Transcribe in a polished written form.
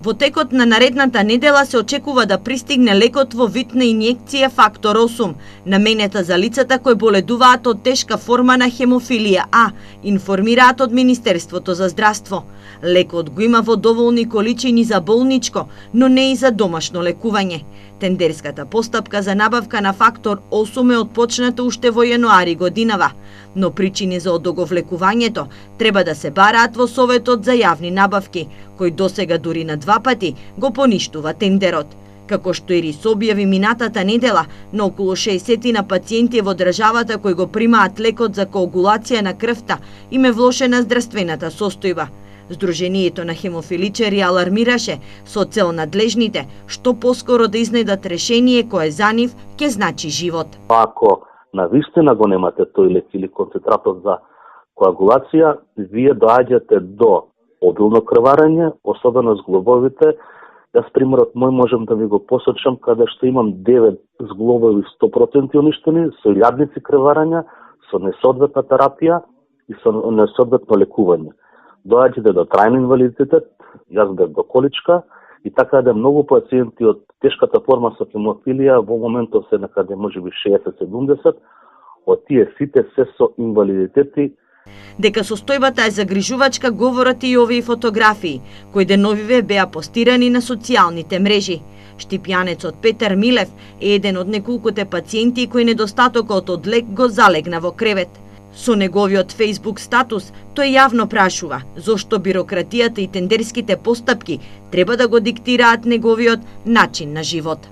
Во текот на наредната недела се очекува да пристигне лекот во вид на инјекција фактор 8, наменета за лицата кои боледуваат од тешка форма на хемофилија А, информираат од Министерството за здравство. Лекот го има во доволни количини за болничко, но не и за домашно лекување. Тендерската постапка за набавка на фактор 8 е отпочната уште во јануари годинава, но причини за одоговлекувањето треба да се бараат во Советот за јавни набавки, кој досега дури на 2 пати го поништува тендерот. Како што и РИС објави минатата недела, на околу 60 на пациенти во државата кои го примаат лекот за коагулација на крвта им е влошена здравствената состојба. Сдруженијето на хемофиличари алармираше со цел надлежните што поскоро да изнедат решение кое за нив ќе значи живот. Ако навистина го немате тој лек или концентратот за коагулација, вие доаѓате до обилно крварење, особено зглобовите. Јас примерот мој можам да ви го посочам каде што имам 9 зглобови 100% уништени, со илјадници крварења, со несоодветна терапија и со несоодветно лекување. Доаѓате до трајен инвалидитет, јас бев до количка, и така да многу пациенти од тешката форма со хемофилија во моментов се некаде можеби 60-70, од тие сите се со инвалидитети. Дека состојбата е загрижувачка говорат и овие фотографии, кои деновиве беа постирани на социјалните мрежи. Штипјанецот Петар Милев е еден од неколкуте пациенти кои недостатокот од лек го залегна во кревет. Со неговиот Facebook статус, тој јавно прашува зошто бирократијата и тендерските постапки треба да го диктираат неговиот начин на живот.